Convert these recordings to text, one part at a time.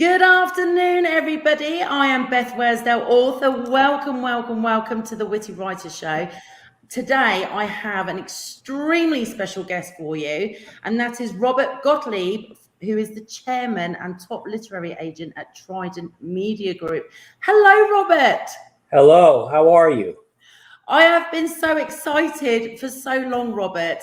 Good afternoon, everybody. I am Beth Worsdell, author. Welcome to the Witty Writer Show. Today, I have an extremely special guest for you, and that is Robert Gottlieb, who is the chairman and top literary agent at Trident Media Group. Hello, Robert. Hello, how are you? I have been so excited for so long, Robert.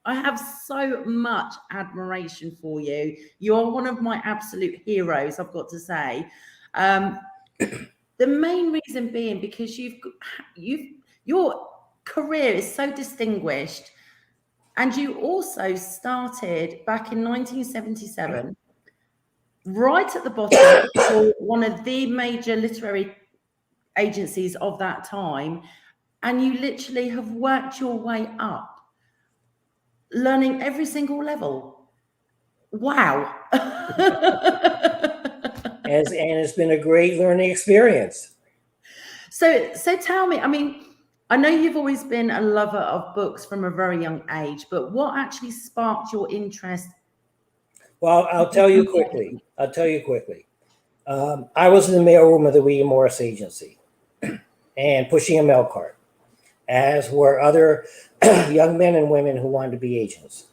I have so much admiration for you. You are one of my absolute heroes, I've got to say. The main reason being because your career is so distinguished, and you also started back in 1977, right at the bottom for one of the major literary agencies of that time, and you literally have worked your way up, learning every single level. Wow. And it's been a great learning experience. So tell me, I mean, I know you've always been a lover of books from a very young age, but what actually sparked your interest? Well, I'll tell you quickly. I was in the mailroom of the William Morris agency and pushing a mail cart, as were other young men and women who wanted to be agents.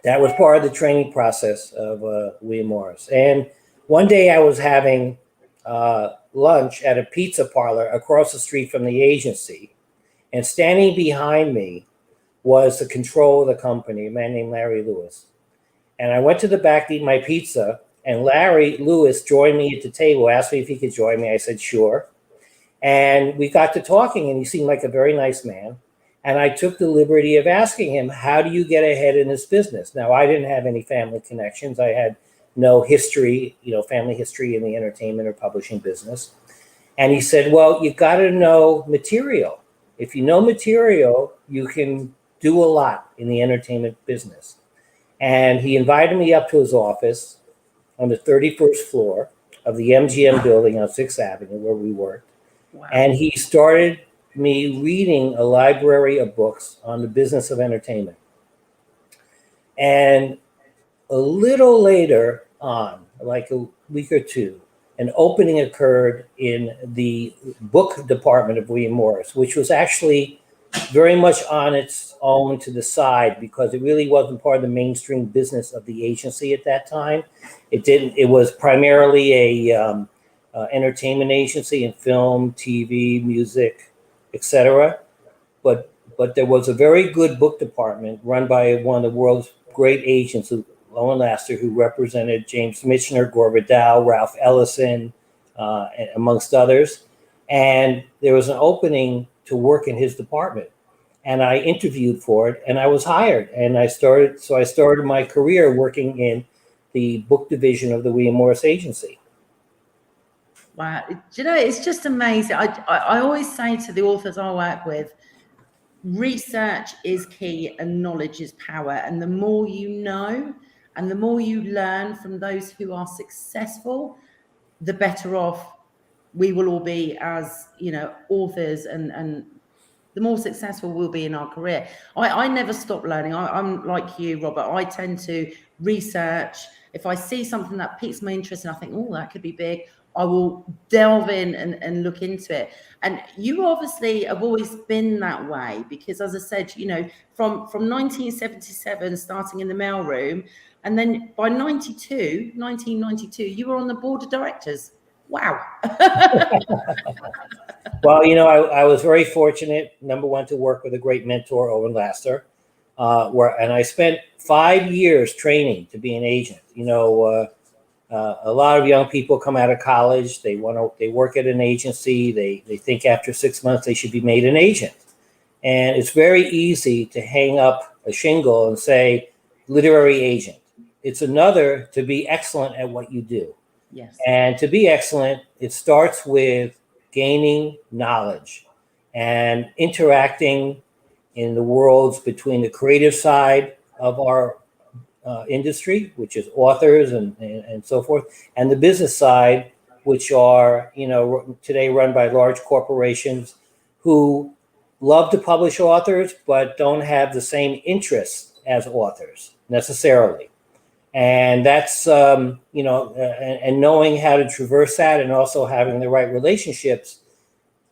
That was part of the training process of William Morris. And one day I was having lunch at a pizza parlor across the street from the agency, and standing behind me was the control of the company, a man named Larry Lewis. And I went to the back to eat my pizza, and Larry Lewis joined me at the table, asked me if he could join me. I said, sure. And we got to talking, and he seemed like a very nice man. And I took the liberty of asking him, how do you get ahead in this business? Now, I didn't have any family connections. I had no history, family history in the entertainment or publishing business. And he said, well, you got to know material. If you know material, you can do a lot in the entertainment business. And he invited me up to his office on the 31st floor of the MGM building on 6th Avenue where we worked. Wow. And he started me reading a library of books on the business of entertainment. And a little later on, like a week or two, an opening occurred in the book department of William Morris, which was actually very much on its own to the side because it really wasn't part of the mainstream business of the agency at that time. It was primarily a entertainment agency in film, TV, music, etc. But there was a very good book department run by one of the world's great agents, Lowen Laster, who represented James Michener, Gore Vidal, Ralph Ellison, amongst others. And there was an opening to work in his department. And I interviewed for it, and I was hired. And I started my career working in the book division of the William Morris agency. Wow. Do you know, it's just amazing. I always say to the authors I work with, research is key and knowledge is power. And the more you know and the more you learn from those who are successful, the better off we will all be as, authors, and the more successful we'll be in our career. I never stop learning. I'm like you, Robert. I tend to research. If I see something that piques my interest and I think, oh, that could be big, I will delve in and look into it. And you obviously have always been that way because, as I said, from 1977, starting in the mailroom, and then by 1992, you were on the board of directors. Wow. Well, I was very fortunate, number one, to work with a great mentor, Lowen Laster, and I spent 5 years training to be an agent. A lot of young people come out of college, they work at an agency, they think after 6 months they should be made an agent. And it's very easy to hang up a shingle and say, literary agent. It's another to be excellent at what you do. Yes. And to be excellent, it starts with gaining knowledge and interacting in the worlds between the creative side of our industry, which is authors and so forth, and the business side, which are, today run by large corporations who love to publish authors, but don't have the same interests as authors necessarily. And that's, and knowing how to traverse that, and also having the right relationships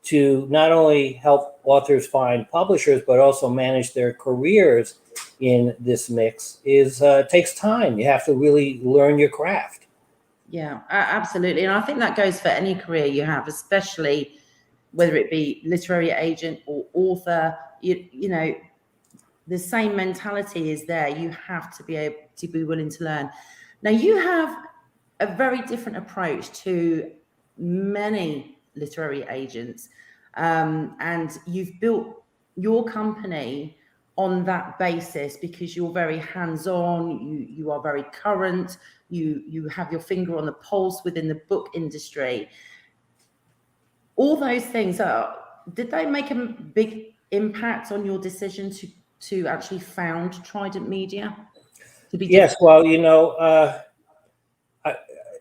to not only help authors find publishers, but also manage their careers in this mix takes time. You have to really learn your craft. Yeah, absolutely. And I think that goes for any career you have, especially whether it be literary agent or author. You know, the same mentality is there. You have to be able to be willing to learn. Now, you have a very different approach to many literary agents, and you've built your company on that basis because you're very hands-on, you are very current, you have your finger on the pulse within the book industry. All those things did they make a big impact on your decision to actually found Trident Media? Yes, well,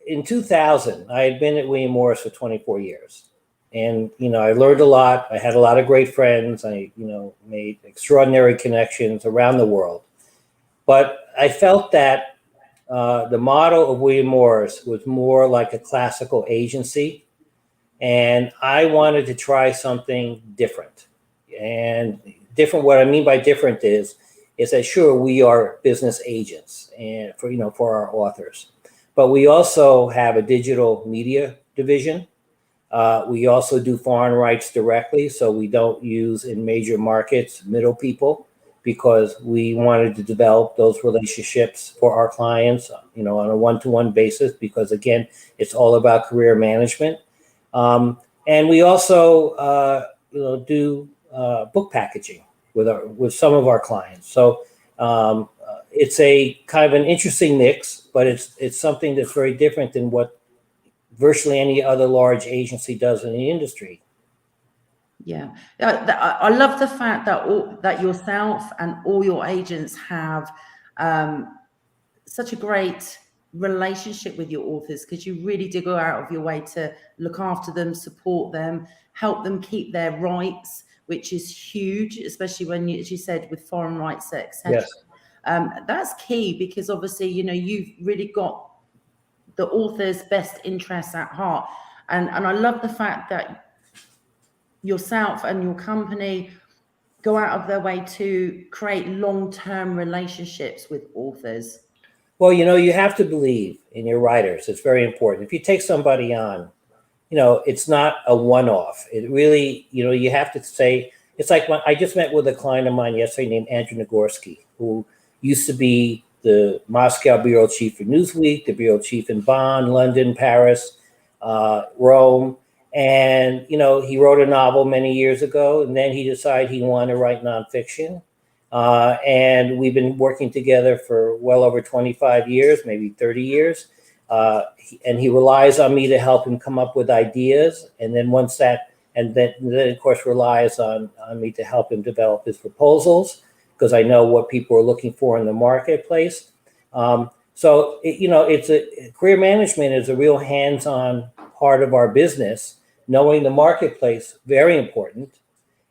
in 2000, I had been at William Morris for 24 years. And, I learned a lot. I had a lot of great friends. I, made extraordinary connections around the world. But I felt that the model of William Morris was more like a classical agency. And I wanted to try something different. And different, what I mean by different is that sure, we are business agents and for our authors. But we also have a digital media division. We also do foreign rights directly, so we don't use in major markets middle people, because we wanted to develop those relationships for our clients, on a one-to-one basis, because again, it's all about career management. And we also, do book packaging with some of our clients. So it's a kind of an interesting mix, but it's something that's very different than what virtually any other large agency does in the industry. Yeah, I love the fact that yourself and all your agents have such a great relationship with your authors, because you really do go out of your way to look after them, support them, help them keep their rights, which is huge, especially when you, as you said, with foreign rights, etc. Yes. That's key, because obviously, you've really got the author's best interests at heart. And I love the fact that yourself and your company go out of their way to create long-term relationships with authors. Well, you have to believe in your writers. It's very important. If you take somebody on, it's not a one-off. It really, you have to say, it's like when I just met with a client of mine yesterday named Andrew Nagorski, who used to be the Moscow bureau chief for Newsweek, the bureau chief in Bonn, London, Paris, Rome. And, he wrote a novel many years ago, and then he decided he wanted to write nonfiction. And we've been working together for well over 25 years, maybe 30 years. And he relies on me to help him come up with ideas. And then then of course relies on me to help him develop his proposals, because I know what people are looking for in the marketplace. So, career management is a real hands-on part of our business. Knowing the marketplace, very important.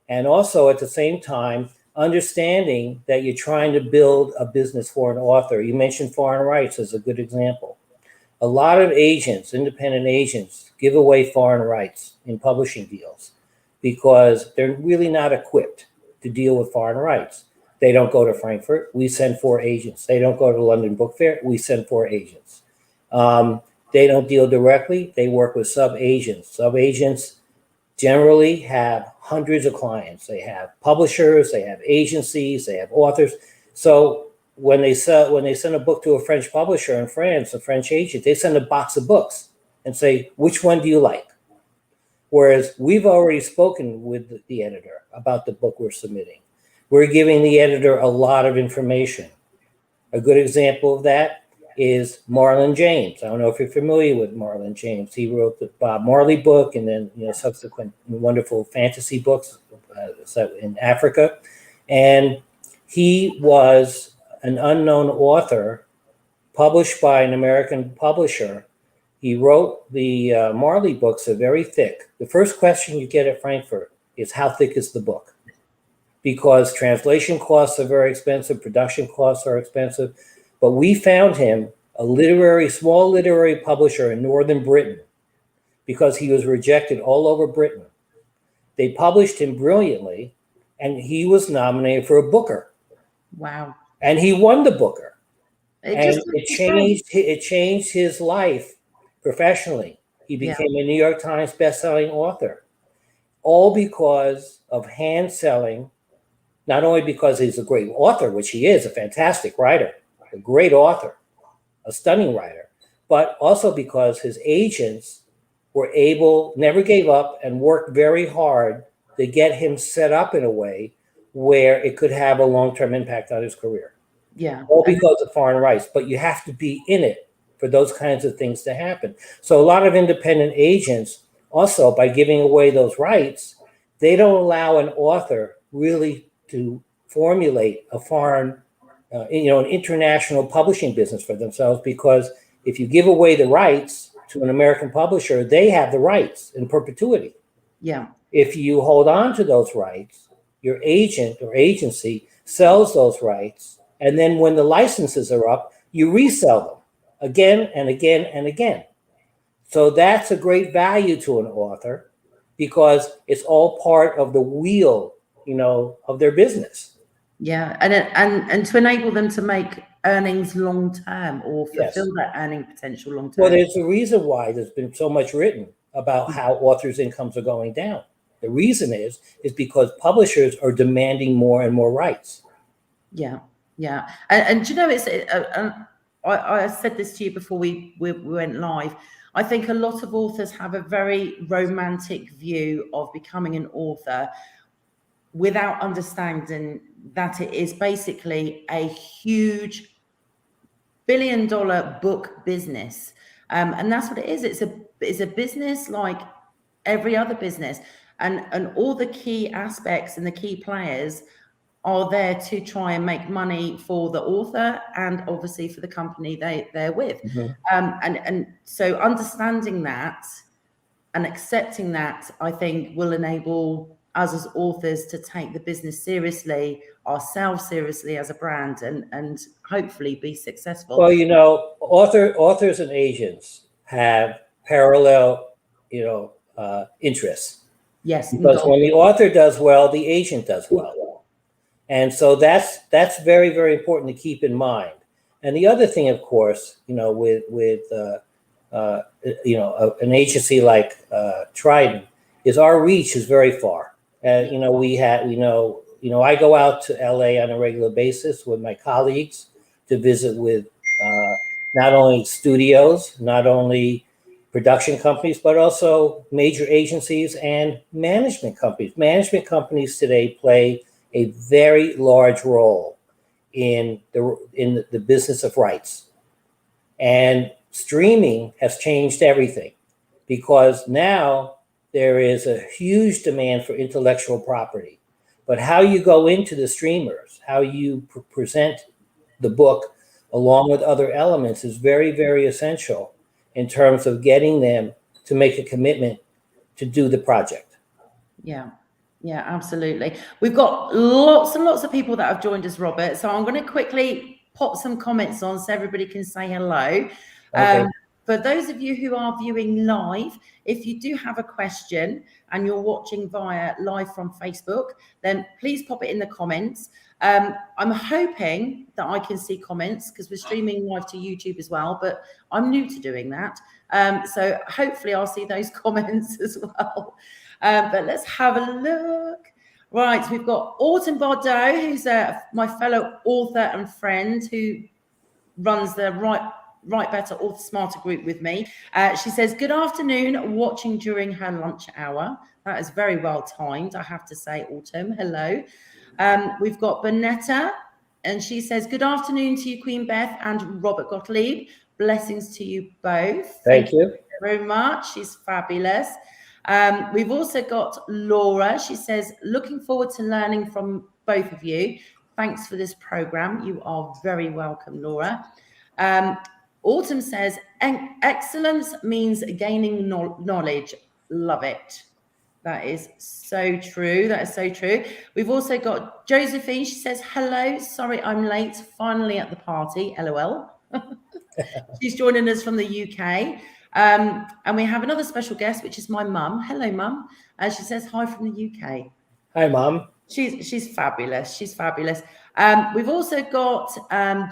And also at the same time, understanding that you're trying to build a business for an author. You mentioned foreign rights as a good example. A lot of agents, independent agents, give away foreign rights in publishing deals because they're really not equipped to deal with foreign rights. They don't go to Frankfurt. We send 4 agents. They don't go to London Book Fair. We send 4 agents. They don't deal directly. They work with sub-agents. Sub-agents generally have hundreds of clients. They have publishers, they have agencies, they have authors. So when they send a book to a French publisher in France, a French agent, they send a box of books and say, which one do you like? Whereas we've already spoken with the editor about the book we're submitting. We're giving the editor a lot of information. A good example of that is Marlon James. I don't know if you're familiar with Marlon James. He wrote the Bob Marley book, and then subsequent wonderful fantasy books set in Africa. And he was an unknown author published by an American publisher. He wrote the Marley books are very thick. The first question you get at Frankfurt is, how thick is the book? Because translation costs are very expensive, production costs are expensive. But we found him a small literary publisher in northern Britain, because he was rejected all over Britain. They published him brilliantly, and he was nominated for a Booker. Wow. And he won the Booker. It changed his life professionally. He became a New York Times bestselling author, all because of hand selling, not only because he's a great author, which he is, a fantastic writer, a great author, a stunning writer, but also because his agents were never gave up and worked very hard to get him set up in a way where it could have a long-term impact on his career. Yeah. All because of foreign rights, but you have to be in it for those kinds of things to happen. So a lot of independent agents also, by giving away those rights, they don't allow an author really to formulate a foreign, an international publishing business for themselves, because if you give away the rights to an American publisher, they have the rights in perpetuity. Yeah. If you hold on to those rights, your agent or agency sells those rights, and then when the licenses are up, you resell them again and again and again. So that's a great value to an author, because it's all part of the wheel, of their business. Yeah, and to enable them to make earnings long term, or fulfill that earning potential long term. Well, there's a reason why there's been so much written about how authors' incomes are going down. The reason is because publishers are demanding more and more rights. Yeah. And it's I said this to you before we went live. I think a lot of authors have a very romantic view of becoming an author without understanding that it is basically a huge billion-dollar book business. And that's what it is. It's a business like every other business. And all the key aspects and the key players are there to try and make money for the author and obviously for the company they're with. Mm-hmm. And so understanding that and accepting that, I think, will enable us as authors to take the business seriously, ourselves seriously as a brand, and hopefully be successful. Well, authors and agents have parallel, interests. Yes. Because when the author does well, the agent does well. And so that's very, very important to keep in mind. And the other thing, of course, with an agency like Trident, is our reach is very far. I go out to LA on a regular basis with my colleagues to visit with not only studios, not only production companies, but also major agencies and management companies. Management companies today play a very large role in the business of rights. And streaming has changed everything, because now there is a huge demand for intellectual property. But how you go into the streamers, how you present the book along with other elements is very, very essential in terms of getting them to make a commitment to do the project. Yeah, absolutely. We've got lots and lots of people that have joined us, Robert. So I'm going to quickly pop some comments on so everybody can say hello. Okay. For those of you who are viewing live, if you do have a question and you're watching live from Facebook, then please pop it in the comments. I'm hoping that I can see comments, because we're streaming live to YouTube as well, but I'm new to doing that. So hopefully I'll see those comments as well. But let's have a look. Right, we've got Autumn Bordeaux, who's my fellow author and friend who runs the Write Better, Author Smarter group with me. She says, good afternoon, watching during her lunch hour. That is very well timed, I have to say, Autumn. Hello. We've got Bonetta, and she says, good afternoon to you, Queen Beth and Robert Gottlieb. Blessings to you both. Thank you very much. She's fabulous. We've also got Laura. She says, looking forward to learning from both of you. Thanks for this program. You are very welcome, Laura. Autumn says, excellence means gaining knowledge. Love it. That is so true. That is so true. We've also got Josephine. She says, hello. Sorry, I'm late. Finally at the party. LOL. She's joining us from the UK. And we have another special guest, which is my mum. Hello, mum. She says hi from the UK. Hi, Mom. She's fabulous. She's fabulous. We've also got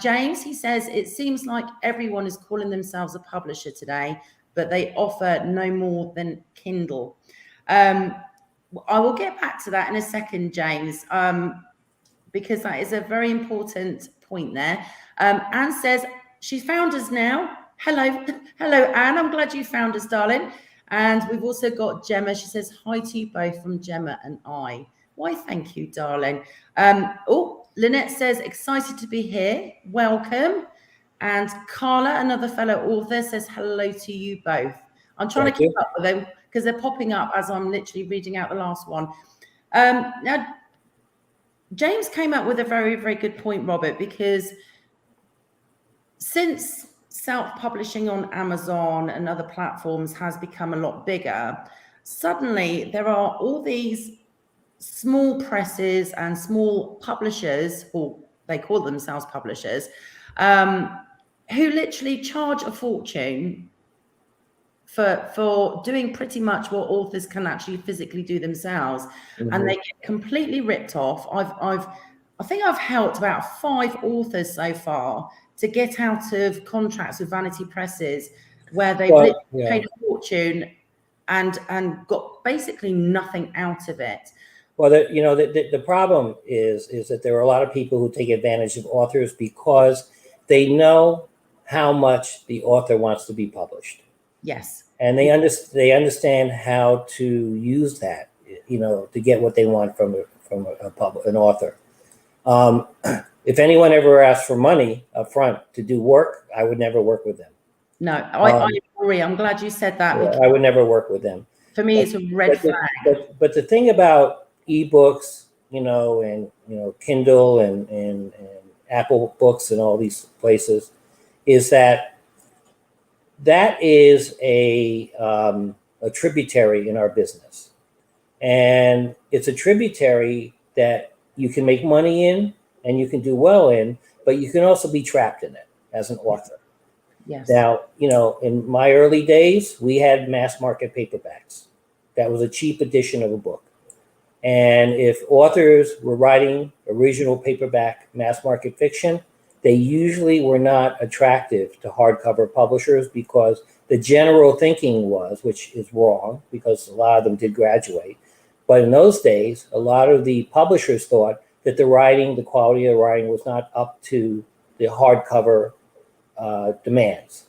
James. He says, it seems like everyone is calling themselves a publisher today, but they offer no more than Kindle. I will get back to that in a second, James, because that is a very important point there. Anne says she's found us now. Hello, hello, Anne. I'm glad you found us, darling. And we've also got Gemma. She says hi to you both from Gemma and I. Why, thank you, darling. Lynette says excited to be here. Welcome. And Carla, another fellow author, says hello to you both. I'm trying to keep up with them because they're popping up as I'm literally reading out the last one. Now, James came up with a very, very good point, Robert, because since self-publishing on Amazon and other platforms has become a lot bigger, suddenly there are all these small presses and small publishers, or they call themselves publishers, who literally charge a fortune for doing pretty much what authors can actually physically do themselves. Mm-hmm. And they get completely ripped off. I think I've helped about 5 authors so far to get out of contracts with Vanity presses where they've paid a fortune and got basically nothing out of it. Well, the problem is that there are a lot of people who take advantage of authors because they know how much the author wants to be published. Yes. And they understand how to use that, to get what they want from an author. If anyone ever asked for money up front to do work, I would never work with them. No, I agree. I'm glad you said that. Yeah, I would never work with them. For me, it's a red flag. But the thing about ebooks, and Kindle and Apple Books and all these places, is that is a tributary in our business, and it's a tributary that you can make money in and you can do well in, but you can also be trapped in it as an author. Yes. Now, in my early days, we had mass market paperbacks. That was a cheap edition of a book. And if authors were writing original paperback mass market fiction, they usually were not attractive to hardcover publishers because the general thinking was, which is wrong because a lot of them did graduate, but in those days, a lot of the publishers thought that the quality of the writing was not up to the hardcover demands.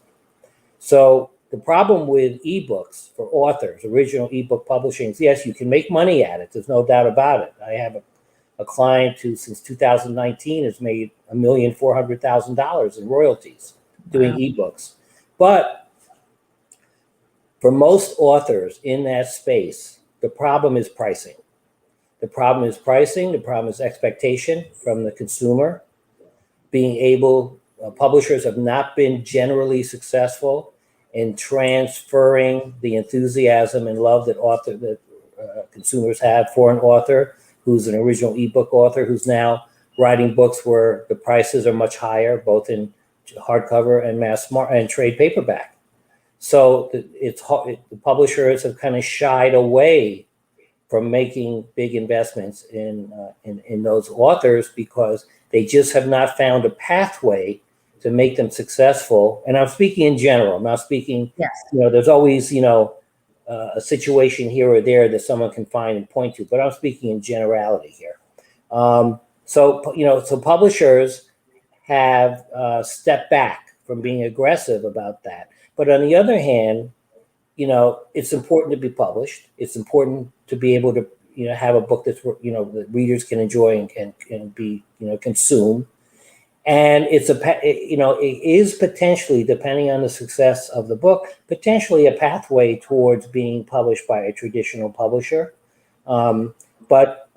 So the problem with ebooks for authors, original ebook publishing, is yes, you can make money at it. There's no doubt about it. I have a client who, since 2019, has made $1,400,000 in royalties doing ebooks. But for most authors in that space, the problem is pricing. The problem is pricing. The problem is expectation from the consumer. Publishers have not been generally successful in transferring the enthusiasm and love that consumers have for an author who's an original ebook author who's now writing books where the prices are much higher, both in hardcover and trade paperback. So the publishers have kind of shied away from making big investments in those authors because they just have not found a pathway to make them successful. And I'm speaking in general. I'm not speaking, there's always, a situation here or there that someone can find and point to, but I'm speaking in generality here. So publishers have stepped back from being aggressive about that. But on the other hand, it's important to be published. It's important to be able to, have a book that's, that readers can enjoy and can be, consumed. And it is potentially, depending on the success of the book, potentially a pathway towards being published by a traditional publisher. But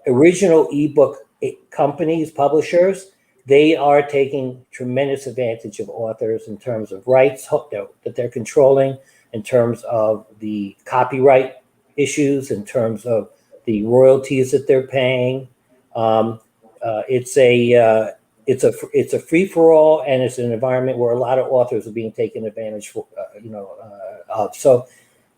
original ebook companies, publishers, they are taking tremendous advantage of authors in terms of rights that they're controlling, in terms of the copyright issues, in terms it's a free for all, and it's an environment where a lot of authors are being taken advantage for, of. So,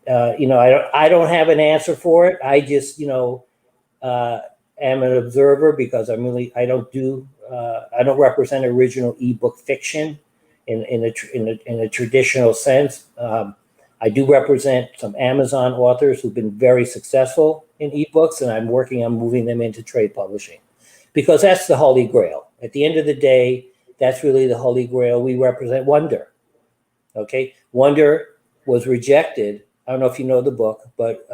I don't have an answer for it. I just, am an observer because I don't represent original ebook fiction in a traditional sense. I do represent some Amazon authors who've been very successful in ebooks, and I'm working on moving them into trade publishing because that's the holy grail. At the end of the day, that's really the holy grail. We represent Wonder. Okay, Wonder was rejected. I don't know if you know the book, but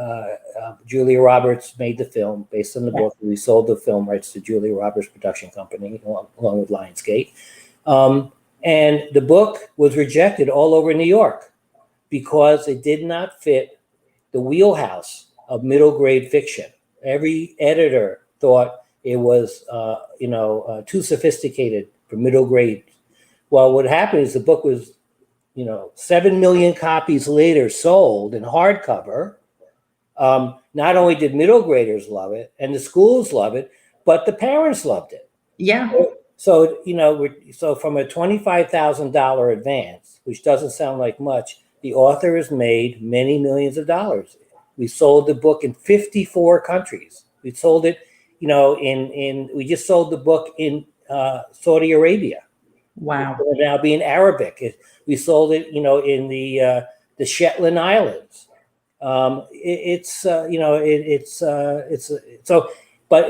Julia Roberts made the film based on the book. We sold the film rights to Julia Roberts production company along with Lionsgate. And the book was rejected all over New York because it did not fit the wheelhouse of middle grade fiction. Every editor thought it was, too sophisticated for middle grade. Well, what happened is the book was, 7 million copies later sold in hardcover. Not only did middle graders love it and the schools love it, but the parents loved it. Yeah. So, so from a $25,000 advance, which doesn't sound like much, the author has made many millions of dollars. We sold the book in 54 countries. We sold it, we just sold the book in Saudi Arabia. Wow. It's now being Arabic. We sold it, in the Shetland Islands. But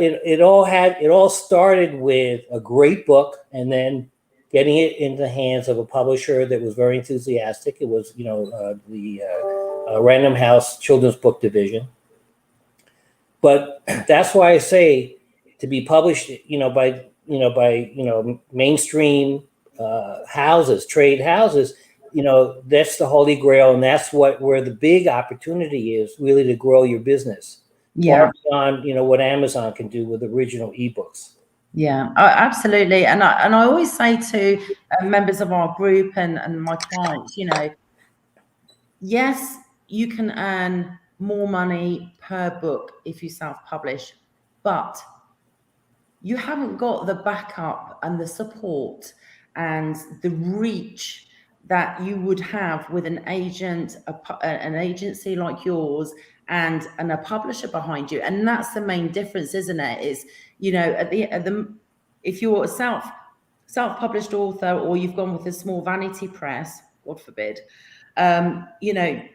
it all started with a great book, and then getting it into the hands of a publisher that was very enthusiastic. It was, the Random House Children's Book Division. But that's why I say to be published, by mainstream houses, trade houses, that's the holy grail, and that's where the big opportunity is, really, to grow your business. Yeah. Far beyond, what Amazon can do with original ebooks. Yeah, absolutely. And I always say to members of our group and my clients, yes, you can earn more money per book if you self-publish, but you haven't got the backup and the support and the reach that you would have with an agent, an agency like yours, and a publisher behind you. And that's the main difference, isn't it? Is, if you're a self-published author, or you've gone with a small vanity press, God forbid,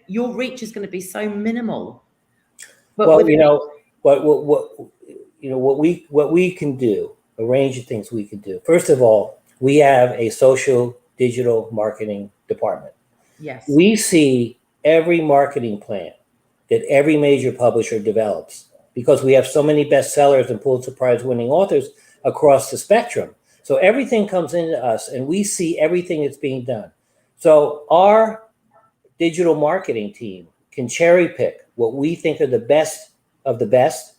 your reach is going to be so minimal. But what we can do, a range of things we can do. First of all, we have a social digital marketing department. Yes. We see every marketing plan that every major publisher develops, because we have so many bestsellers and Pulitzer Prize winning authors across the spectrum. So everything comes into us, and we see everything that's being done. So our digital marketing team can cherry pick what we think are the best of the best,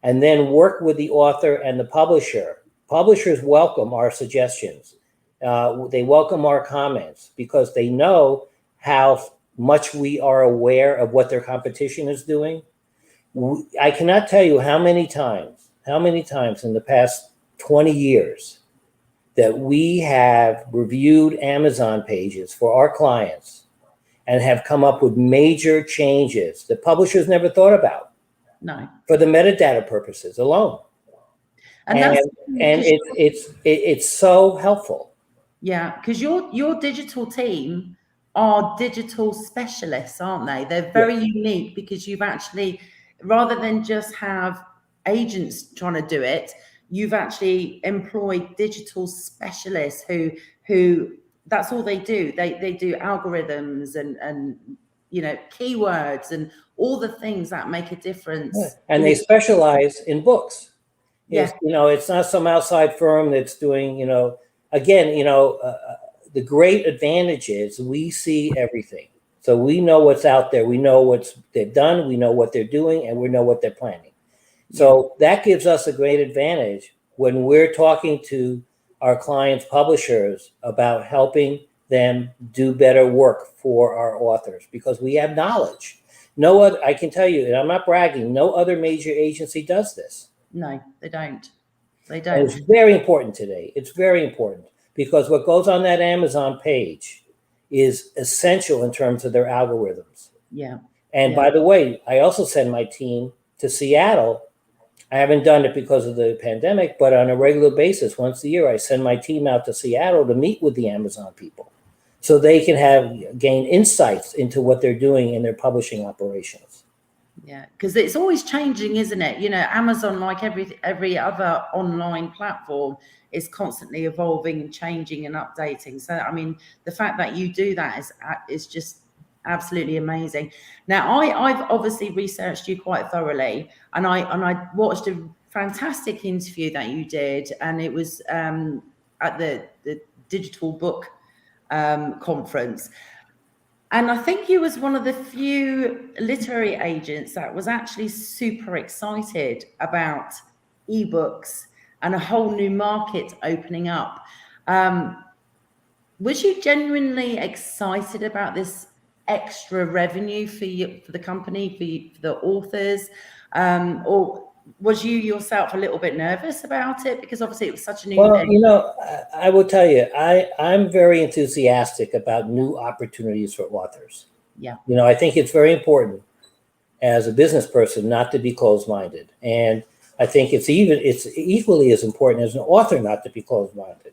and then work with the author and the publisher. Publishers welcome our suggestions. They welcome our comments because they know how much we are aware of what their competition is doing. I cannot tell you how many times in the past 20 years that we have reviewed Amazon pages for our clients and have come up with major changes that publishers never thought about. No. For the metadata purposes alone. And it's so helpful. Yeah, because your digital team are digital specialists, aren't they? They're very unique, because you've actually, rather than just have agents trying to do it, you've actually employed digital specialists who that's all they do. They do algorithms and keywords and all the things that make a difference. Yeah. And they specialize in books. Yeah. It's not some outside firm that's doing, the great advantage is we see everything. So we know what's out there. We know what they've done. We know what they're doing, and we know what they're planning. So that gives us a great advantage when we're talking to our clients' publishers about helping them do better work for our authors, because we have knowledge. No other, I can tell you, and I'm not bragging, no other major agency does this. No, they don't. They And don't. it's very important today. It's very important because what goes on that Amazon page is essential in terms of their algorithms. Yeah. And by the way, I also send my team to Seattle. I haven't done it because of the pandemic, but on a regular basis, once a year, I send my team out to Seattle to meet with the Amazon people so they can gain insights into what they're doing in their publishing operations. Yeah, because it's always changing, isn't it? You know, Amazon, like every other online platform, is constantly evolving and changing and updating. So, I mean, the fact that you do that is just absolutely amazing. Now, I've obviously researched you quite thoroughly, and I watched a fantastic interview that you did, and it was at the digital book conference. And I think you was one of the few literary agents that was actually super excited about ebooks and a whole new market opening up. Was you genuinely excited about this extra revenue for you, for the company, for the authors, or was you yourself a little bit nervous about it? Because obviously it was such a new thing. You know, I will tell you, I'm very enthusiastic about new opportunities for authors. Yeah. You know, I think it's very important as a business person not to be closed-minded. And I think it's equally as important as an author not to be closed-minded.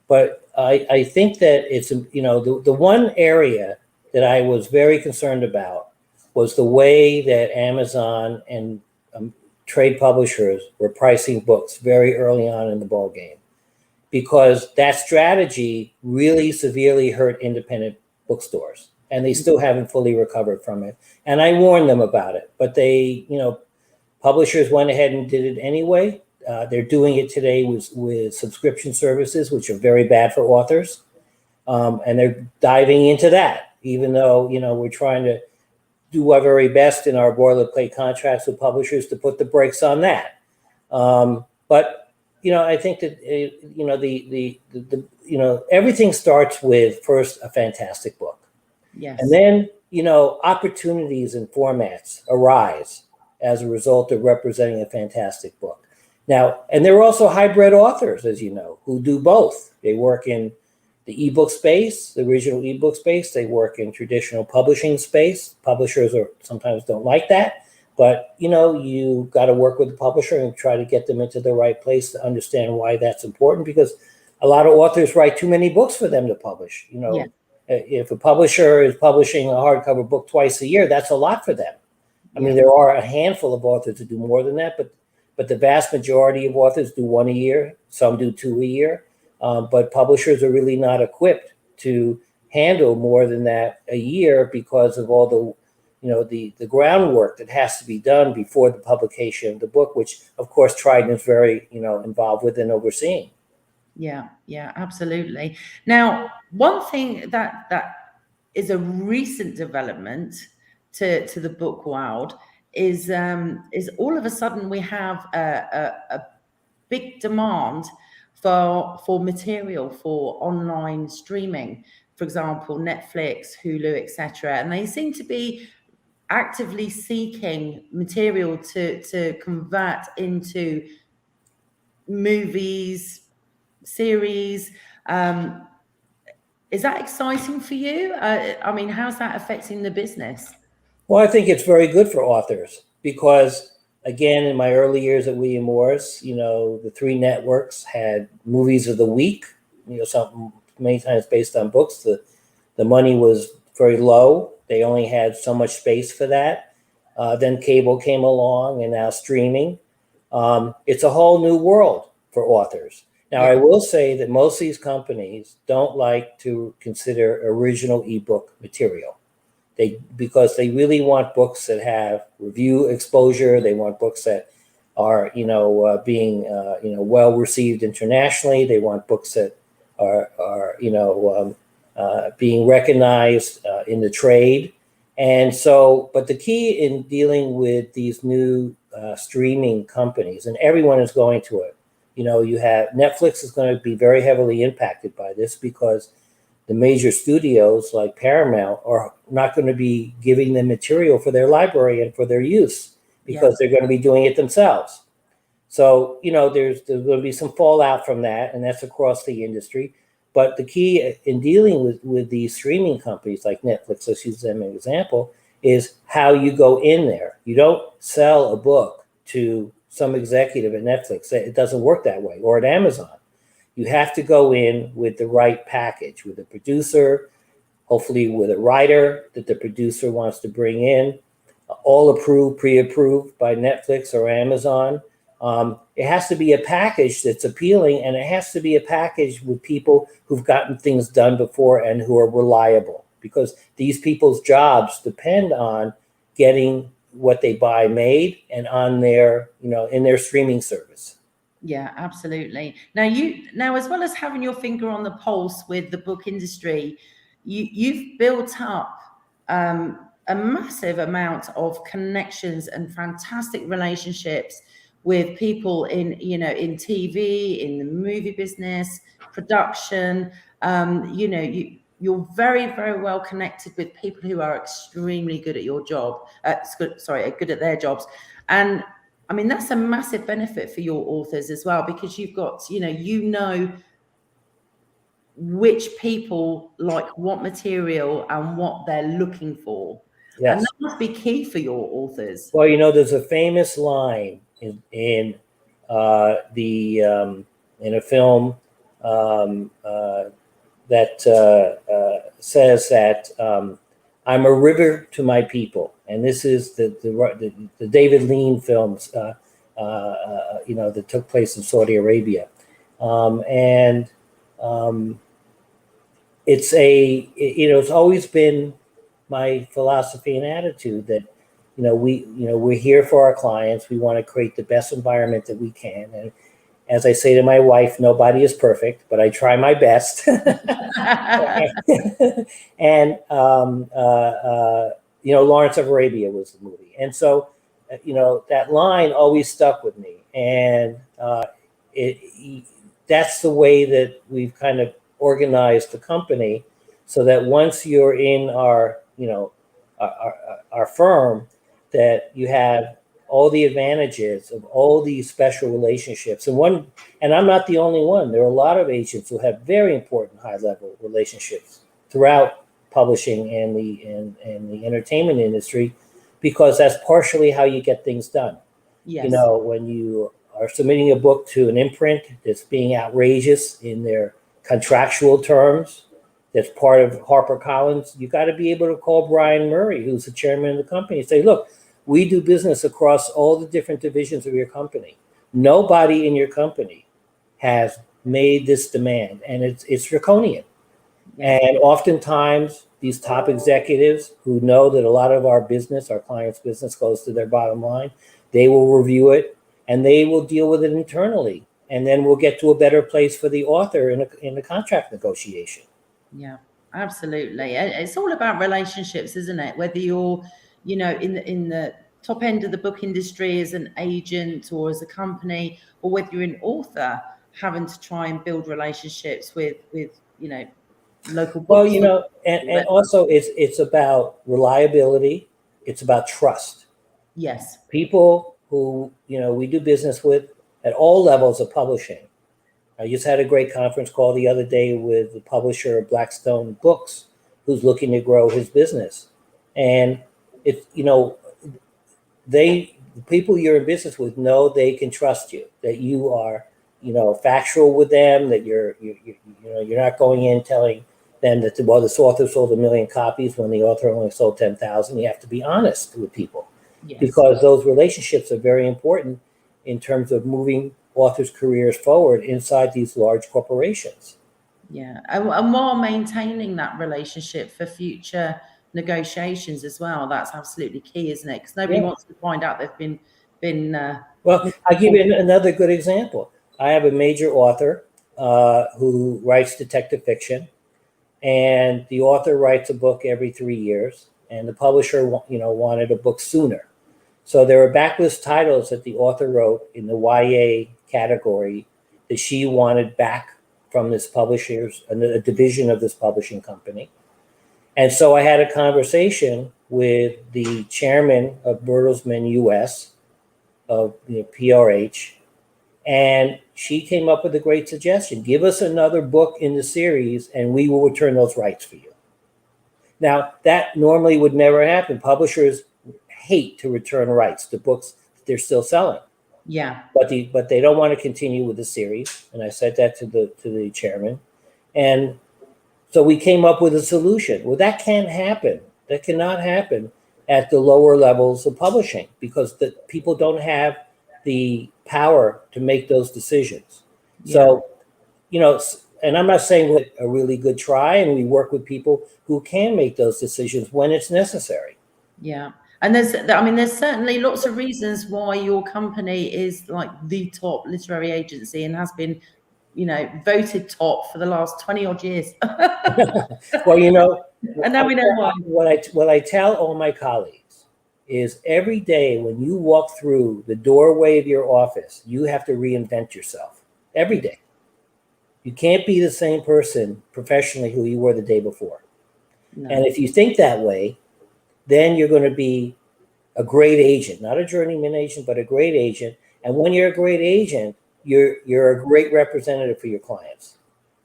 But I think that it's, you know, the one area that I was very concerned about was the way that Amazon and trade publishers were pricing books very early on in the ball game, because that strategy really severely hurt independent bookstores, and they still haven't fully recovered from it. And I warned them about it, but they, you know, publishers went ahead and did it anyway. They're doing it today with subscription services, which are very bad for authors, and they're diving into that, even though, you know, we're trying to do our very best in our boilerplate contracts with publishers to put the brakes on that. But, you know, I think that, you know, you know, everything starts with first a fantastic book. Yes. And then, you know, opportunities and formats arise as a result of representing a fantastic book. Now, and there are also hybrid authors, as you know, who do both. They work in the ebook space, the original ebook space. They work in traditional publishing space. Publishers sometimes don't like that, but, you know, you got to work with the publisher and try to get them into the right place to understand why that's important, because a lot of authors write too many books for them to publish. You know, if a publisher is publishing a hardcover book twice a year, that's a lot for them. I mean, there are a handful of authors who do more than that, but the vast majority of authors do one a year. Some do two a year. But publishers are really not equipped to handle more than that a year because of all the, you know, the groundwork that has to be done before the publication of the book, which of course Trident is very, you know, involved with and overseeing. Yeah, absolutely. Now, one thing that is a recent development to the book world is all of a sudden we have a big demand for material for online streaming, for example, Netflix, Hulu, etc. And they seem to be actively seeking material to convert into movies, series. Is that exciting for you? I mean, how's that affecting the business? Well, I think it's very good for authors because, again, in my early years at William Morris, you know, the three networks had movies of the week, you know, something many times based on books. The money was very low. They only had so much space for that. Then cable came along and now streaming. It's a whole new world for authors. Now, I will say that most of these companies don't like to consider original ebook material. Because they really want books that have review exposure. They want books that are, you know, being, you know, well received internationally. They want books that are you know, being recognized in the trade. And so, but the key in dealing with these new streaming companies, and everyone is going to it, you know, you have Netflix is going to be very heavily impacted by this because the major studios like Paramount are not going to be giving them material for their library and for their use because they're going to be doing it themselves. So, there's going to be some fallout from that, and that's across the industry. But the key in dealing with these streaming companies like Netflix, let's use them as an example, is how you go in there. You don't sell a book to some executive at Netflix. It doesn't work that way, or at Amazon. You have to go in with the right package, with a producer, hopefully with a writer that the producer wants to bring in, all approved, pre-approved by Netflix or Amazon. It has to be a package that's appealing, and it has to be a package with people who've gotten things done before and who are reliable, because these people's jobs depend on getting what they buy made and on their, in their streaming service. Yeah, absolutely. Now, as well as having your finger on the pulse with the book industry, you've built up a massive amount of connections and fantastic relationships with people in TV, in the movie business, production. You're very, very well connected with people who are extremely good at your job. Good at their jobs. And I mean, that's a massive benefit for your authors as well, because you've got, which people like what material and what they're looking for. Yes. And that must be key for your authors. Well, there's a famous line in a film that says that I'm a river to my people, and this is the David Lean films, that took place in Saudi Arabia, it's always been my philosophy and attitude that we're here for our clients. We want to create the best environment that we can, and as I say to my wife, nobody is perfect, but I try my best. And Lawrence of Arabia was the movie, and so that line always stuck with me, and that's the way that we've kind of organized the company, so that once you're in our firm, that you have all the advantages of all these special relationships. And I'm not the only one. There are a lot of agents who have very important high-level relationships throughout publishing and the entertainment industry, because that's partially how you get things done. Yes. When you are submitting a book to an imprint that's being outrageous in their contractual terms, that's part of HarperCollins, you got to be able to call Brian Murray, who's the chairman of the company, and say, look, we do business across all the different divisions of your company. Nobody in your company has made this demand, and it's draconian. And oftentimes, these top executives who know that a lot of our clients' business goes to their bottom line, they will review it and they will deal with it internally. And then we'll get to a better place for the author in the contract negotiation. Yeah, absolutely. It's all about relationships, isn't it? Whether you're in the top end of the book industry as an agent or as a company, or whether you're an author having to try and build relationships with local books. Well, and also it's about reliability. It's about trust. Yes. People who, we do business with at all levels of publishing. I just had a great conference call the other day with the publisher of Blackstone Books, who's looking to grow his business. And it's, the people you're in business with know they can trust you, that you are, factual with them, that you're not going in telling them that, this author sold 1 million copies when the author only sold 10,000. You have to be honest with people. Yes. Because those relationships are very important in terms of moving authors' careers forward inside these large corporations. Yeah, and while maintaining that relationship for future negotiations as well, that's absolutely key, isn't it? Because nobody wants to find out they've been. Well, I'll give you another good example. I have a major author who writes detective fiction, and the author writes a book every 3 years, and the publisher, wanted a book sooner. So there are backlist titles that the author wrote in the YA category that she wanted back from this publisher's, a division of this publishing company. And so I had a conversation with the chairman of Bertelsmann US, of PRH, And she came up with a great suggestion. Give us another book in the series and we will return those rights for you. Now, that normally would never happen. Publishers hate to return rights to books that they're still selling. Yeah. But they don't want to continue with the series. And I said that to the chairman. And so we came up with a solution. Well, that can't happen. That cannot happen at the lower levels of publishing because the people don't have the power to make those decisions. Yeah. So, you know, and I'm not saying we're a really good try, and we work with people who can make those decisions when it's necessary. Yeah. And there's certainly lots of reasons why your company is like the top literary agency and has been, you know, voted top for the last 20 odd years. Well, you know, and now we know why. What I tell all my colleagues is every day when you walk through the doorway of your office, you have to reinvent yourself every day. You can't be the same person professionally who you were the day before. No. And if you think that way, then you're going to be a great agent, not a journeyman agent, but a great agent. And when you're a great agent, you're a great representative for your clients.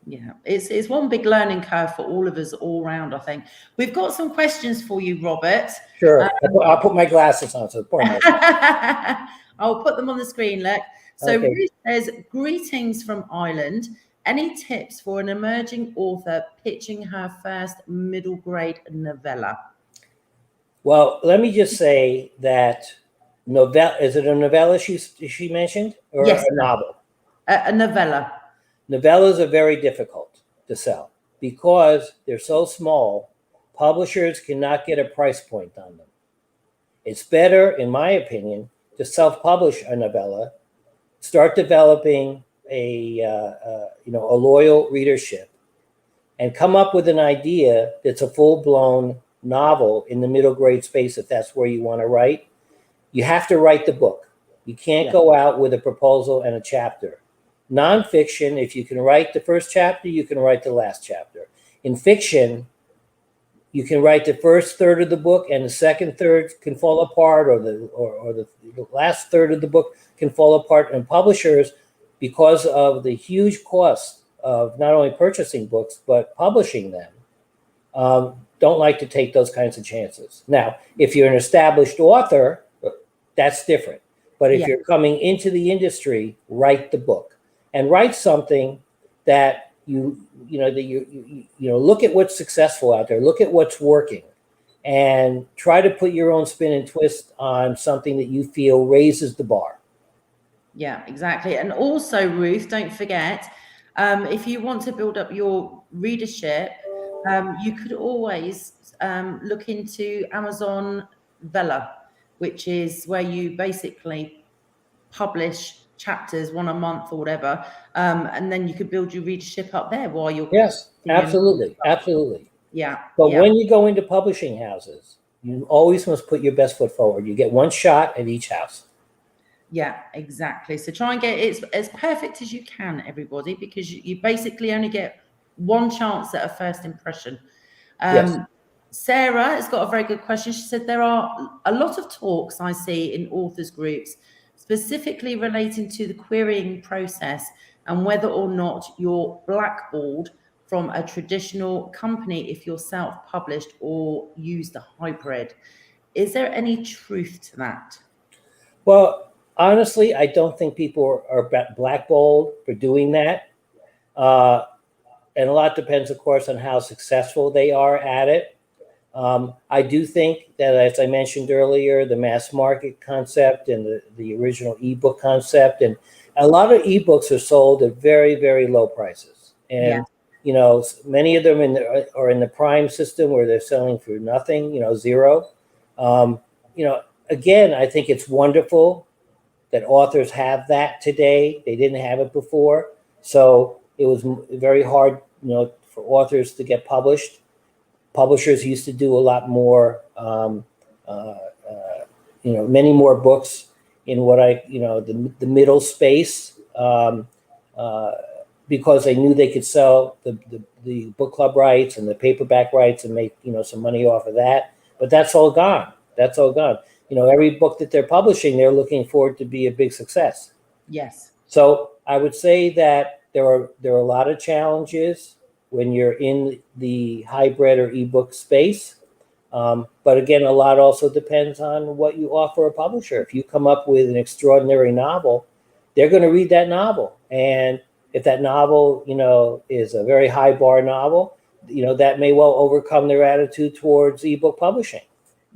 Yeah, it's one big learning curve for all of us all round, I think. We've got some questions for you, Robert. Sure. I'll put my glasses on. So I'll put them on the screen, look. So okay. Ruth says, greetings from Ireland. Any tips for an emerging author pitching her first middle grade novella? Well, let me just say that is it a novella she mentioned, or yes, a novel? A novella. Novellas are very difficult to sell because they're so small. Publishers cannot get a price point on them. It's better, in my opinion, to self-publish a novella, start developing a loyal readership, and come up with an idea that's a full-blown novel in the middle grade space if that's where you want to write. You have to write the book. You can't go out with a proposal and a chapter. Nonfiction, if you can write the first chapter, you can write the last chapter. In fiction, you can write the first third of the book and the second third can fall apart, or the last third of the book can fall apart. And publishers, because of the huge cost of not only purchasing books, but publishing them, don't like to take those kinds of chances. Now, if you're an established author, that's different. But if you're coming into the industry, write the book. And write something that you look at what's successful out there, look at what's working, and try to put your own spin and twist on something that you feel raises the bar. Yeah, exactly. And also, Ruth, don't forget, if you want to build up your readership, you could always look into Amazon Vella, which is where you basically publish chapters, one a month or whatever, and then you could build your readership up there while you're absolutely yeah. But when you go into publishing houses, you always must put your best foot forward. You get one shot at each house. Yeah, exactly. So try and get it as perfect as you can, everybody, because you basically only get one chance at a first impression. Sarah has got a very good question. She said there are a lot of talks I see in authors groups specifically relating to the querying process and whether or not you're blackballed from a traditional company if you're self-published or use the hybrid. Is there any truth to that? Well, honestly, I don't think people are blackballed for doing that. And a lot depends, of course, on how successful they are at it. I do think that, as I mentioned earlier, the mass market concept and the original ebook concept, and a lot of ebooks are sold at very, very low prices. And, many of them are in the Prime system where they're selling for nothing, zero. Again, I think it's wonderful that authors have that today. They didn't have it before. So it was very hard, for authors to get published. Publishers used to do a lot more, many more books in what the middle space, because they knew they could sell the book club rights and the paperback rights and make, some money off of that. But that's all gone. That's all gone. Every book that they're publishing, they're looking for it to be a big success. Yes. So I would say that there are a lot of challenges when you're in the hybrid or ebook space. But again, a lot also depends on what you offer a publisher. If you come up with an extraordinary novel, they're going to read that novel. And if that novel, is a very high bar novel, that may well overcome their attitude towards ebook publishing.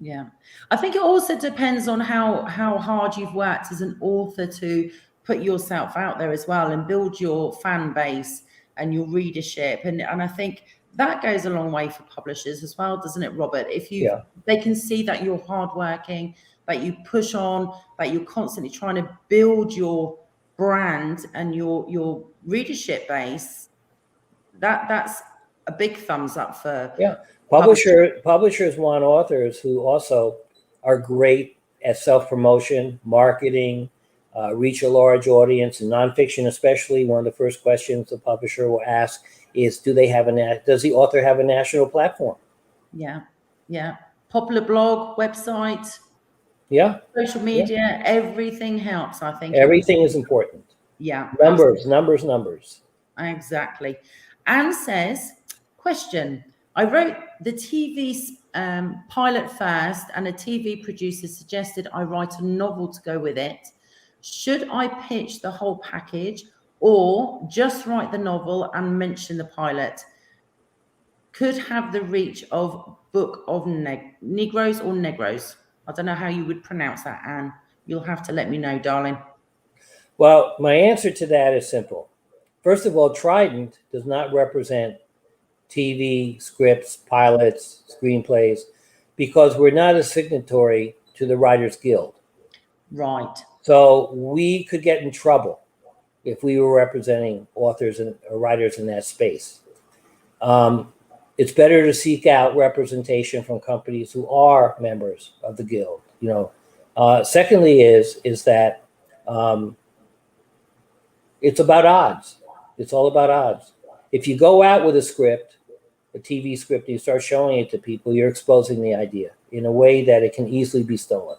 Yeah. I think it also depends on how hard you've worked as an author to put yourself out there as well and build your fan base and your readership. And I think that goes a long way for publishers as well, doesn't it, Robert? If they can see that you're hardworking, that you push on, that you're constantly trying to build your brand and your readership base, that's a big thumbs up for Publishers want authors who also are great at self-promotion, marketing, reach a large audience. In nonfiction especially, one of the first questions the publisher will ask is, does the author have a national platform? Yeah. Popular blog, website, social media, everything helps, I think. Everything is important. Yeah. Numbers. Exactly. Anne says, question, I wrote the TV pilot first and a TV producer suggested I write a novel to go with it. Should I pitch the whole package or just write the novel and mention the pilot? Could have the reach of Book of Negroes or Negros. I don't know how you would pronounce that, Anne. You'll have to let me know, darling. Well, my answer to that is simple. First of all, Trident does not represent TV, scripts, pilots, screenplays, because we're not a signatory to the Writers Guild. Right. So we could get in trouble if we were representing authors and writers in that space. It's better to seek out representation from companies who are members of the Guild. Secondly, is that it's about odds. It's all about odds. If you go out with a script, a TV script, and you start showing it to people, you're exposing the idea in a way that it can easily be stolen.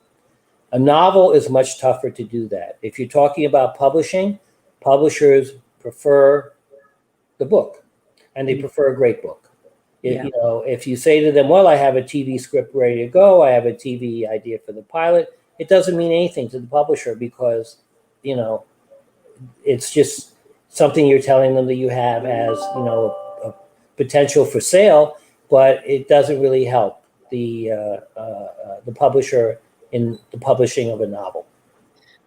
A novel is much tougher to do that. If you're talking about publishing, publishers prefer the book, and they prefer a great book. If you say to them, well, I have a TV script ready to go, I have a TV idea for the pilot, it doesn't mean anything to the publisher because, it's just something you're telling them that you have as, a potential for sale, but it doesn't really help the publisher in the publishing of a novel.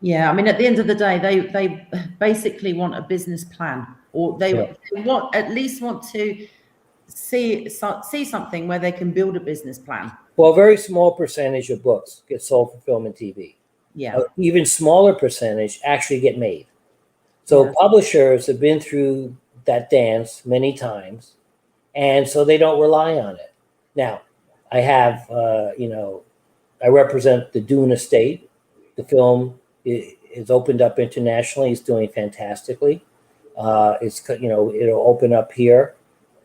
Yeah, I mean, at the end of the day, they basically want a business plan, or they at least want to see something where they can build a business plan. Well, a very small percentage of books get sold for film and TV. Yeah. Even smaller percentage actually get made. So publishers have been through that dance many times, and so they don't rely on it. Now, I have, I represent the Dune estate. The film is opened up internationally. It's doing fantastically. It'll open up here.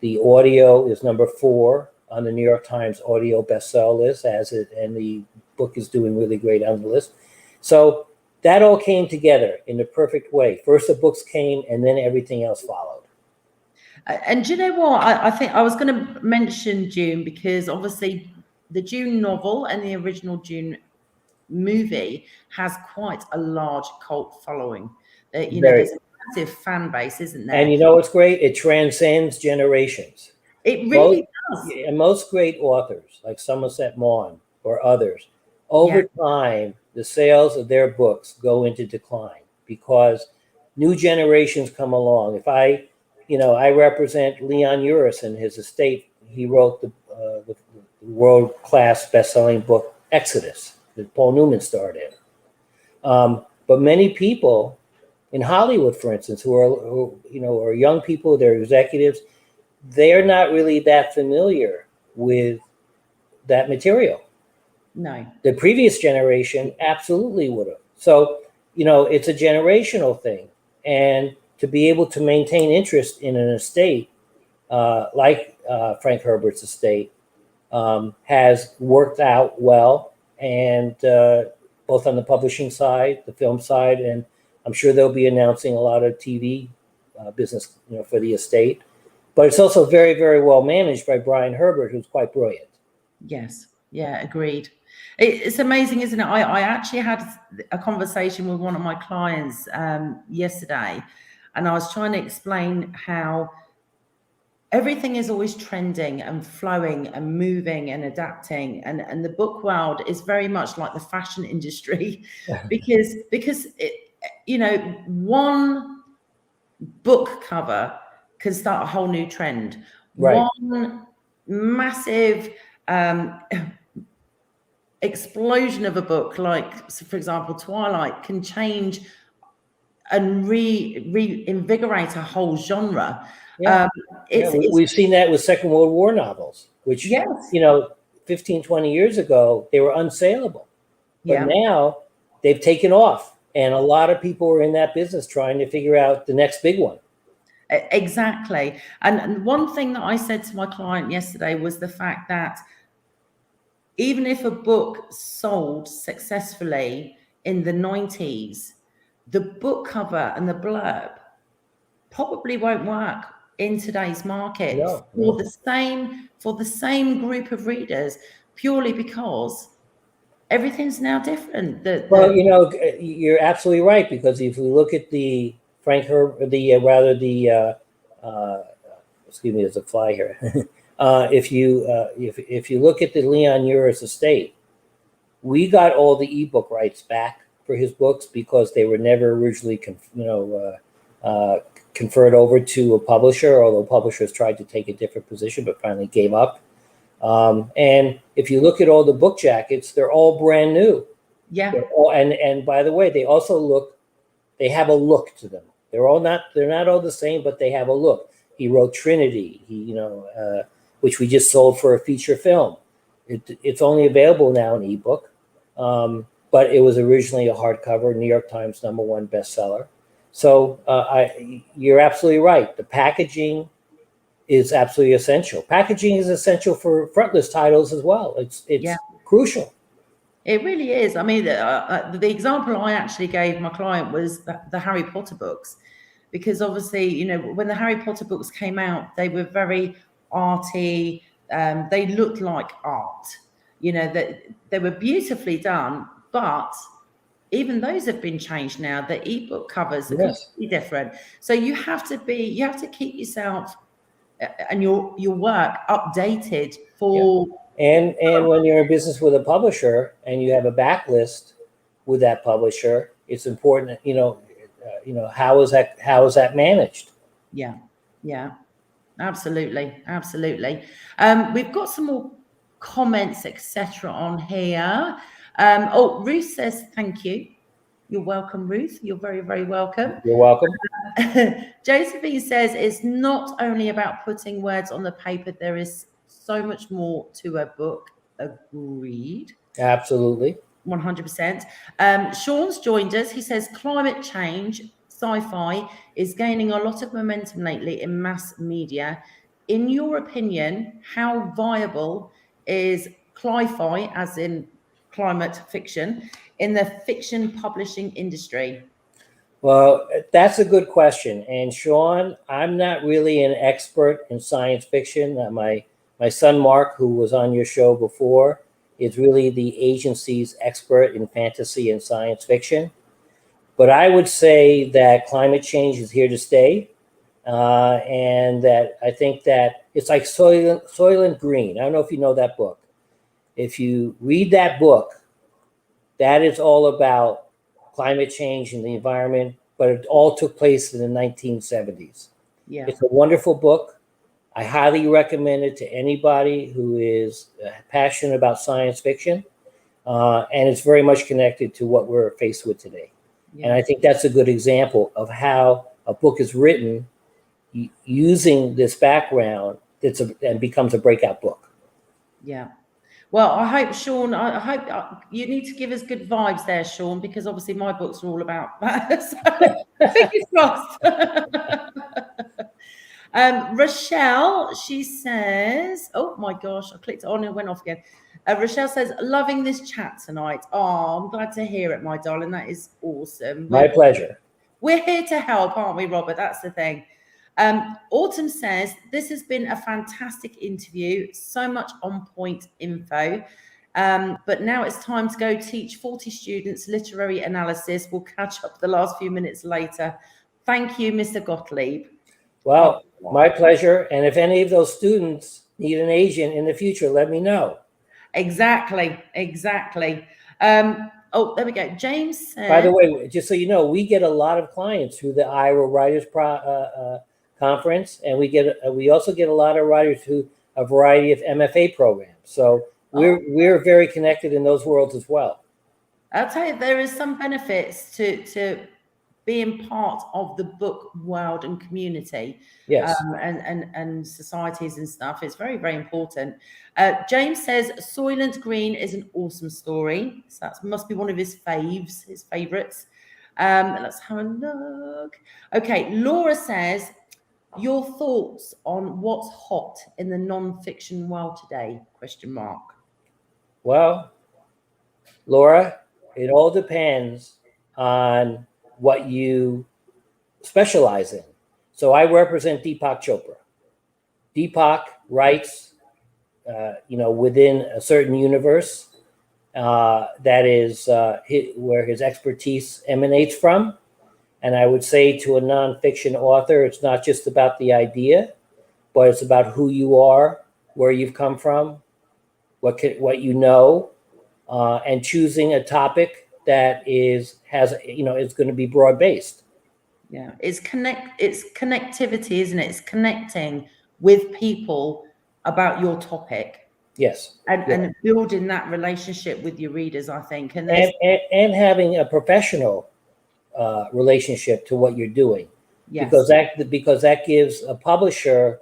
The audio is number 4 on the New York Times audio bestseller list, and the book is doing really great on the list. So that all came together in the perfect way. First the books came, and then everything else followed. And do you know what? I think I was going to mention Dune because obviously the Dune novel and the original Dune movie has quite a large cult following. There's a massive fan base, isn't there? And what's great? It transcends generations. It really does. And most great authors, like Somerset Maugham or others, over time, the sales of their books go into decline because new generations come along. If I represent Leon Uris and his estate. He wrote the world-class best-selling book Exodus that Paul Newman starred in. But many people in Hollywood, for instance, who are young people, they're executives, they're not really that familiar with that material. No. The previous generation absolutely would have. So, it's a generational thing. And to be able to maintain interest in an estate like Frank Herbert's estate has worked out well, and both on the publishing side, the film side, and I'm sure they'll be announcing a lot of TV business, for the estate. But it's also very, very well managed by Brian Herbert, who's quite brilliant. Yes. Yeah, agreed. It's amazing, isn't it? I actually had a conversation with one of my clients yesterday, and I was trying to explain how everything is always trending and flowing and moving and adapting, and the book world is very much like the fashion industry because it, one book cover can start a whole new trend. Right. One massive explosion of a book, like, for example, Twilight, can change and reinvigorate a whole genre. Yeah. We've seen that with Second World War novels, which, yes. 15, 20 years ago, they were unsaleable. But Yeah. now they've taken off. And a lot of people are in that business trying to figure out the next big one. Exactly. And one thing that I said to my client yesterday was the fact that even if a book sold successfully in the 90s, the book cover and the blurb probably won't work in today's market for the same group of readers, purely because everything's now different. Well, you're absolutely right, because if we look at the excuse me, there's a fly here. If you look at the Leon Uris estate, we got all the ebook rights back for his books because they were never originally conferred over to a publisher, although publishers tried to take a different position but finally gave up. And if you look at all the book jackets, they're all brand new. Yeah. And by the way, they have a look to them. They're not all the same, but they have a look. He wrote Trinity, which we just sold for a feature film. It's only available now in ebook, but it was originally a hardcover, New York Times #1 bestseller. So you're absolutely right. The packaging is absolutely essential. Packaging is essential for frontlist titles as well. It's crucial. It really is. I mean, the example I actually gave my client was the Harry Potter books, because obviously, when the Harry Potter books came out, they were very arty. They looked like art. That they were beautifully done, but even those have been changed now. The ebook covers are completely different. So you have to keep yourself and your work updated for. And when you're in business with a publisher and you have a backlist with that publisher, it's important. How is that managed? Yeah, absolutely. We've got some more comments, etc. on here. Ruth says thank you. You're welcome, Ruth. You're very, very welcome. You're welcome. Josephine says it's not only about putting words on the paper. There is so much more to a book. Agreed. Absolutely. 100%. Sean's joined us. He says climate change sci-fi is gaining a lot of momentum lately in mass media. In your opinion, how viable is cli-fi, as in climate fiction, in the fiction publishing industry? Well, that's a good question. And Sean, I'm not really an expert in science fiction. My son, Mark, who was on your show before, is really the agency's expert in fantasy and science fiction. But I would say that climate change is here to stay. And that I think that it's like Soylent Green. I don't know if you know that book. If you read that book, that is all about climate change and the environment, but it all took place in the 1970s. Yeah. It's a wonderful book. I highly recommend it to anybody who is passionate about science fiction. And it's very much connected to what we're faced with today. Yeah. And I think that's a good example of how a book is written using this background and becomes a breakout book. Yeah. Well, I hope, Sean, I hope you need to give us good vibes there, Sean, because obviously my books are all about that. So fingers crossed. Rochelle, she says, oh my gosh, I clicked on and it went off again. Rochelle says, loving this chat tonight. Oh, I'm glad to hear it, my darling. That is awesome. My pleasure. we're here to help, aren't we, Robert? That's the thing. Autumn says, this has been a fantastic interview, so much on point info. But now it's time to go teach 40 students literary analysis. We'll catch up the last few minutes later. Thank you, Mr. Gottlieb. Well, my pleasure. And if any of those students need an agent in the future, let me know. Exactly. Oh, there we go. James said, by the way, just so you know, we get a lot of clients through the Iowa Writers Conference, and we also get a lot of writers through a variety of MFA programs. So we're very connected in those worlds as well. I'll tell you, there is some benefits to being part of the book world and community, yes, and societies and stuff. It's very, very important. James says Soylent Green is an awesome story. So that must be one of his faves, his favorites. Let's have a look. Okay, Laura says, your thoughts on what's hot in the non-fiction world today? ? Well, Laura, it all depends on what you specialize in. So I represent Deepak Chopra. Deepak writes, within a certain universe that is where his expertise emanates from. And I would say to a nonfiction author, it's not just about the idea, but it's about who you are, where you've come from, what you know, and choosing a topic that is going to be broad based. Yeah, it's connectivity, isn't it? It's connecting with people about your topic. Yes, and building that relationship with your readers, I think, and having a professional relationship to what you're doing. Yes. because that gives a publisher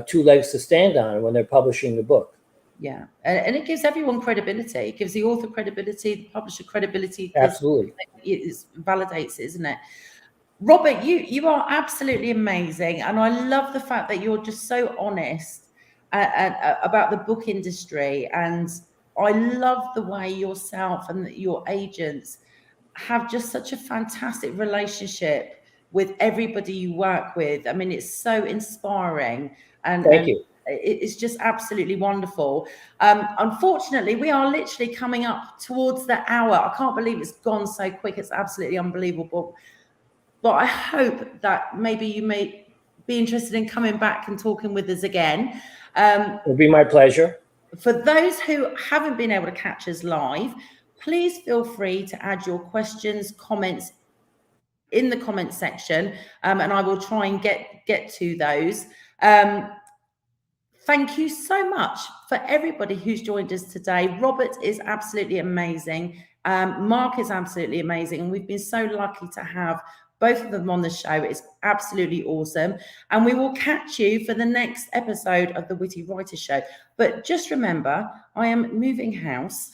two legs to stand on when they're publishing the book. Yeah, and it gives everyone credibility. It gives the author credibility, the publisher credibility. Absolutely, it validates it, isn't it? Robert, you are absolutely amazing, and I love the fact that you're just so honest about the book industry, and I love the way yourself and your agents have just such a fantastic relationship with everybody you work with. I mean, it's so inspiring, and thank you. It's just absolutely wonderful. Unfortunately, we are literally coming up towards the hour. I can't believe it's gone so quick. It's absolutely unbelievable. But I hope that maybe you may be interested in coming back and talking with us again. It'll be my pleasure. For those who haven't been able to catch us live, please feel free to add your questions, comments in the comment section, and I will try and get to those. Thank you so much for everybody who's joined us today. Robert is absolutely amazing. Mark is absolutely amazing. And we've been so lucky to have both of them on the show. It's absolutely awesome. And we will catch you for the next episode of the Witty Writer Show. But just remember, I am moving house.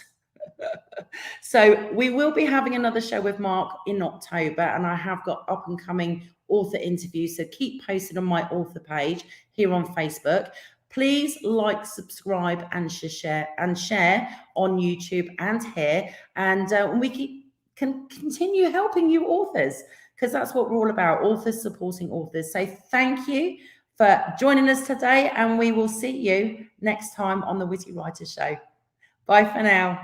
So we will be having another show with Mark in October. And I have got up and coming author interviews. So keep posted on my author page here on Facebook. Please like, subscribe, and share on YouTube and here. And we can continue helping you authors, because that's what we're all about, authors supporting authors. So thank you for joining us today, and we will see you next time on the Witty Writer Show. Bye for now.